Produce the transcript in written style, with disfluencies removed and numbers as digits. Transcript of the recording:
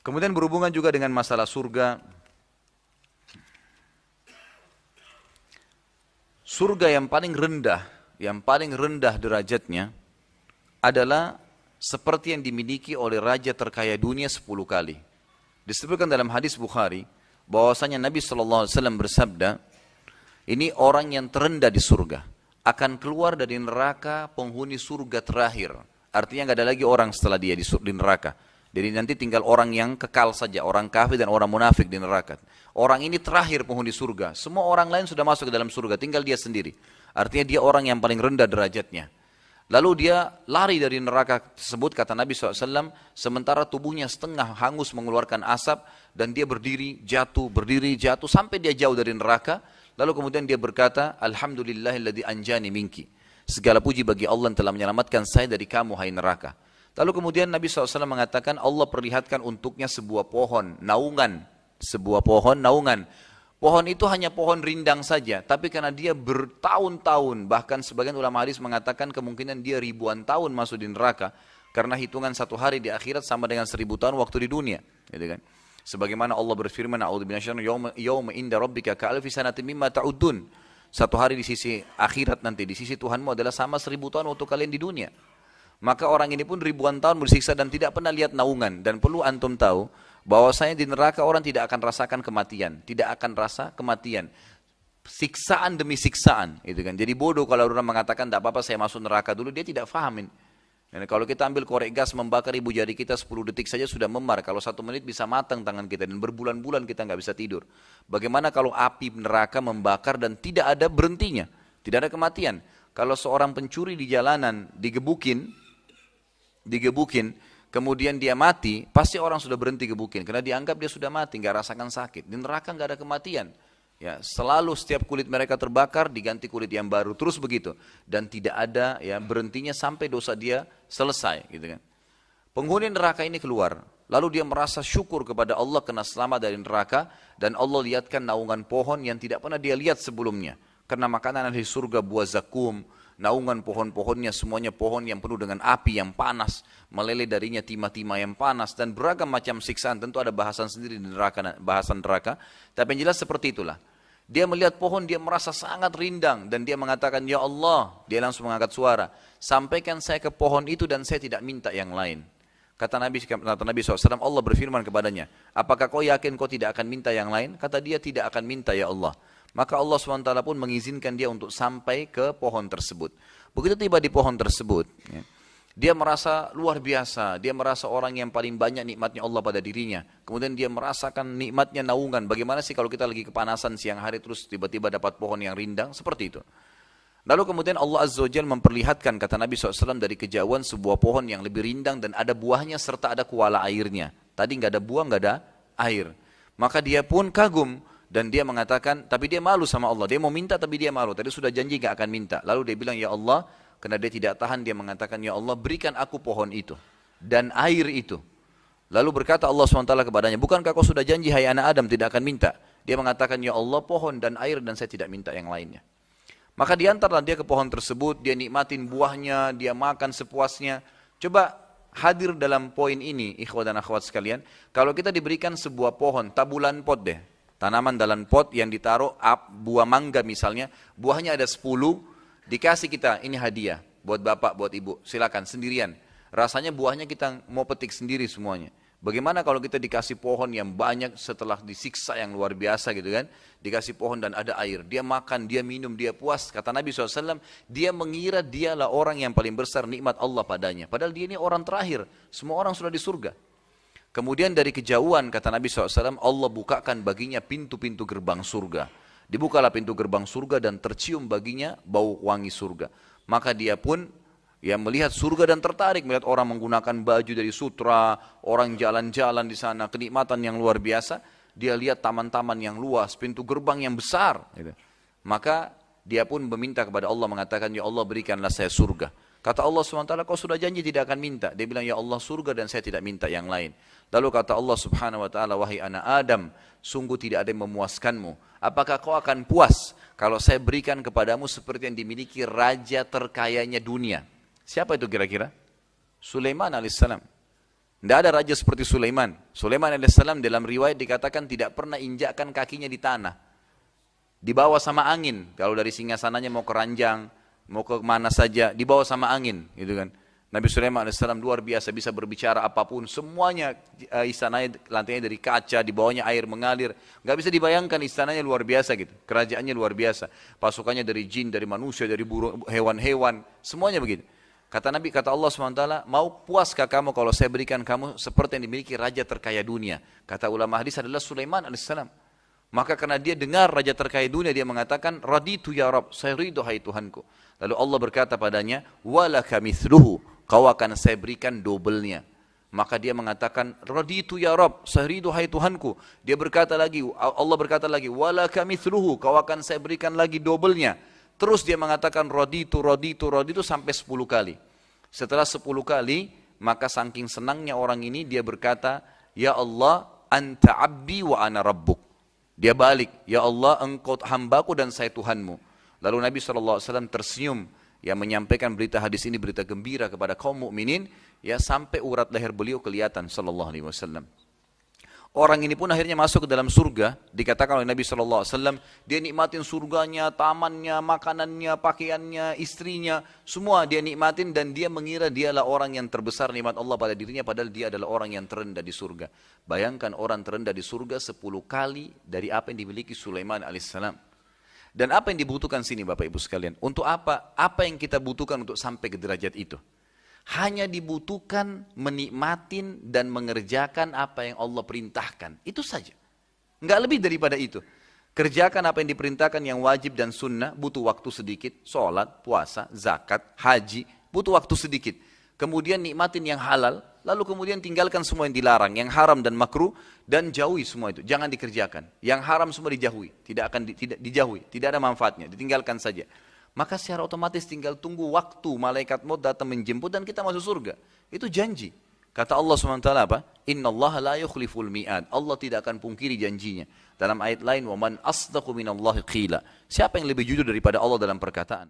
Kemudian berhubungan juga dengan masalah surga. Surga yang paling rendah derajatnya adalah seperti yang dimiliki oleh raja terkaya dunia 10 kali. Disebutkan dalam hadis Bukhari, bahwasanya Nabi SAW bersabda, ini orang yang terendah di surga, akan keluar dari neraka penghuni surga terakhir. Artinya nggak ada lagi orang setelah dia di neraka. Jadi nanti tinggal orang yang kekal saja, orang kafir dan orang munafik di neraka. Orang ini terakhir penghuni surga. Semua orang lain sudah masuk ke dalam surga, tinggal dia sendiri. Artinya dia orang yang paling rendah derajatnya. Lalu dia lari dari neraka tersebut, kata Nabi SAW, sementara tubuhnya setengah hangus mengeluarkan asap, dan dia berdiri, jatuh, sampai dia jauh dari neraka. Lalu kemudian dia berkata, Alhamdulillahilladzi anjani minki. Segala puji bagi Allah yang telah menyelamatkan saya dari kamu, hai neraka. Lalu kemudian Nabi SAW mengatakan, Allah perlihatkan untuknya sebuah pohon, naungan. Pohon itu hanya pohon rindang saja, tapi karena dia bertahun-tahun, bahkan sebagian ulama hadis mengatakan kemungkinan dia ribuan tahun masuk di neraka, karena hitungan satu hari di akhirat sama dengan 1000 tahun waktu di dunia. Gitu kan? Sebagaimana Allah berfirman, Yawma inda rabbika ka'alfi sanatin mimma ta'udun. Satu hari di sisi akhirat nanti, di sisi Tuhanmu adalah sama 1000 tahun waktu kalian di dunia. Maka orang ini pun ribuan tahun bersiksa dan tidak pernah lihat naungan. Dan perlu antum tahu, bahwasanya di neraka orang tidak akan rasakan kematian. Tidak akan rasa kematian. Siksaan demi siksaan. Gitu kan. Jadi bodoh kalau orang mengatakan, tidak apa-apa saya masuk neraka dulu, dia tidak fahamin. Dan kalau kita ambil korek gas membakar ibu jari kita 10 detik saja sudah memar. Kalau 1 menit bisa matang tangan kita dan berbulan-bulan kita nggak bisa tidur. Bagaimana kalau api neraka membakar dan tidak ada berhentinya, tidak ada kematian? Kalau seorang pencuri di jalanan digebukin, kemudian dia mati, pasti orang sudah berhenti gebukin karena dianggap dia sudah mati, nggak rasakan sakit. Di neraka nggak ada kematian. Ya, selalu setiap kulit mereka terbakar diganti kulit yang baru, terus begitu, dan tidak ada ya berhentinya sampai dosa dia selesai, gitu kan. Penghuni neraka ini keluar, lalu dia merasa syukur kepada Allah karena selamat dari neraka, dan Allah lihatkan naungan pohon yang tidak pernah dia lihat sebelumnya, karena makanan dari surga buah zakum, naungan pohon-pohonnya semuanya pohon yang penuh dengan api yang panas, meleleh darinya timah-timah yang panas, dan beragam macam siksaan. Tentu ada bahasan sendiri di neraka, bahasan neraka, tapi yang jelas seperti itulah. Dia melihat pohon, dia merasa sangat rindang, dan dia mengatakan, ya Allah, dia langsung mengangkat suara, sampaikan saya ke pohon itu dan saya tidak minta yang lain. Kata Nabi SAW, Allah berfirman kepadanya, apakah kau yakin kau tidak akan minta yang lain? Kata dia, tidak akan minta ya Allah. Maka Allah SWT pun mengizinkan dia untuk sampai ke pohon tersebut. Begitu tiba di pohon tersebut, ya, dia merasa luar biasa, dia merasa orang yang paling banyak nikmatnya Allah pada dirinya. Kemudian dia merasakan nikmatnya naungan. Bagaimana sih kalau kita lagi kepanasan siang hari terus tiba-tiba dapat pohon yang rindang? Seperti itu. Lalu kemudian Allah Azza wa Jalla memperlihatkan, kata Nabi SAW, dari kejauhan sebuah pohon yang lebih rindang dan ada buahnya serta ada kuala airnya. Tadi nggak ada buah, nggak ada air. Maka dia pun kagum. Dan dia mengatakan, tapi dia malu sama Allah. Dia mau minta tapi dia malu. Tadi sudah janji gak akan minta. Lalu dia bilang, ya Allah, karena dia tidak tahan, dia mengatakan, ya Allah, berikan aku pohon itu dan air itu. Lalu berkata Allah SWT kepadanya, bukankah kau sudah janji, hai anak Adam, tidak akan minta? Dia mengatakan, ya Allah, pohon dan air dan saya tidak minta yang lainnya. Maka diantarlah dia ke pohon tersebut, dia nikmatin buahnya, dia makan sepuasnya. Coba hadir dalam poin ini, ikhwah dan akhwat sekalian. Kalau kita diberikan sebuah pohon, tabulan pot deh, tanaman dalam pot yang ditaruh buah mangga misalnya, buahnya ada 10, dikasih kita, ini hadiah buat bapak, buat ibu, silakan sendirian. Rasanya buahnya kita mau petik sendiri semuanya. Bagaimana kalau kita dikasih pohon yang banyak setelah disiksa yang luar biasa gitu kan, dikasih pohon dan ada air, dia makan, dia minum, dia puas. Kata Nabi SAW, dia mengira dialah orang yang paling besar nikmat Allah padanya. Padahal dia ini orang terakhir, semua orang sudah di surga. Kemudian dari kejauhan, kata Nabi SAW, Allah bukakan baginya pintu-pintu gerbang surga. Dibukalah pintu gerbang surga dan tercium baginya bau wangi surga. Maka dia pun melihat surga dan tertarik, melihat orang menggunakan baju dari sutra, orang jalan-jalan di sana, kenikmatan yang luar biasa. Dia lihat taman-taman yang luas, pintu gerbang yang besar. Gitu. Maka dia pun meminta kepada Allah, mengatakan, ya Allah, berikanlah saya surga. Kata Allah SWT, kau sudah janji tidak akan minta. Dia bilang, ya Allah, surga dan saya tidak minta yang lain. Lalu kata Allah Subhanahu wa ta'ala, wahai anak Adam, sungguh tidak ada yang memuaskanmu. Apakah kau akan puas kalau saya berikan kepadamu seperti yang dimiliki raja terkayanya dunia? Siapa itu kira-kira? Sulaiman alaihissalam. Tidak ada raja seperti Sulaiman. Sulaiman alaihissalam dalam riwayat dikatakan tidak pernah injakkan kakinya di tanah. Dibawa sama angin. Kalau dari singgasananya mau ke ranjang, mau ke mana saja, dibawa sama angin, gitu kan. Nabi Sulaiman alaihissalam luar biasa, bisa berbicara apapun, semuanya istananya lantainya dari kaca, di bawahnya air mengalir. Nggak bisa dibayangkan istananya luar biasa gitu, kerajaannya luar biasa. Pasukannya dari jin, dari manusia, dari burung, hewan-hewan, semuanya begitu. Kata Nabi, kata Allah SWT, mau puaskah kamu kalau saya berikan kamu seperti yang dimiliki raja terkaya dunia? Kata ulama hadis adalah Sulaiman alaihissalam. Maka karena dia dengar raja terkaya dunia, dia mengatakan, raditu ya Rabb, saya ridho hai Tuhanku. Lalu Allah berkata padanya, walaka mithluhu, kau akan saya berikan dobelnya. Maka dia mengatakan, raditu ya Rabb, saya ridho hai Tuhanku. Dia berkata lagi, Allah berkata lagi, walaka mithluhu, kau akan saya berikan lagi dobelnya. Terus dia mengatakan raditu sampai 10 kali. Setelah 10 kali, maka saking senangnya orang ini, dia berkata, ya Allah, anta abdi wa ana rabbuk. Dia balik, ya Allah, engkau hambaku dan saya Tuhanmu. Lalu Nabi SAW tersenyum, yang menyampaikan berita hadis ini, berita gembira kepada kaum mukminin, ya sampai urat leher beliau kelihatan sallallahu alaihi wasallam. Orang ini pun akhirnya masuk ke dalam surga. Dikatakan oleh Nabi SAW, dia nikmatin surganya, tamannya, makanannya, pakaiannya, istrinya, semua dia nikmatin dan dia mengira dialah orang yang terbesar nikmat Allah pada dirinya, padahal dia adalah orang yang terendah di surga. Bayangkan orang terendah di surga 10 kali dari apa yang dimiliki Sulaiman alaihissalam. Dan apa yang dibutuhkan sini Bapak Ibu sekalian? Untuk apa? Apa yang kita butuhkan untuk sampai ke derajat itu? Hanya dibutuhkan menikmatin dan mengerjakan apa yang Allah perintahkan. Itu saja. Enggak lebih daripada itu. Kerjakan apa yang diperintahkan yang wajib dan sunnah, butuh waktu sedikit. Sholat, puasa, zakat, haji, butuh waktu sedikit. Kemudian nikmatin yang halal, lalu kemudian tinggalkan semua yang dilarang, yang haram dan makruh, dan jauhi semua itu. Jangan dikerjakan. Yang haram semua dijauhi. Tidak dijauhi. Tidak ada manfaatnya. Ditinggalkan saja. Maka secara otomatis tinggal tunggu waktu malaikat maut datang menjemput dan kita masuk surga. Itu janji. Kata Allah SWT apa? Inna Allah la yukhliful mi'ad. Allah tidak akan pungkiri janjinya. Dalam ayat lain, وَمَنْ أَصْدَقُ مِنَ اللَّهِ قِيلًا. Siapa yang lebih jujur daripada Allah dalam perkataan?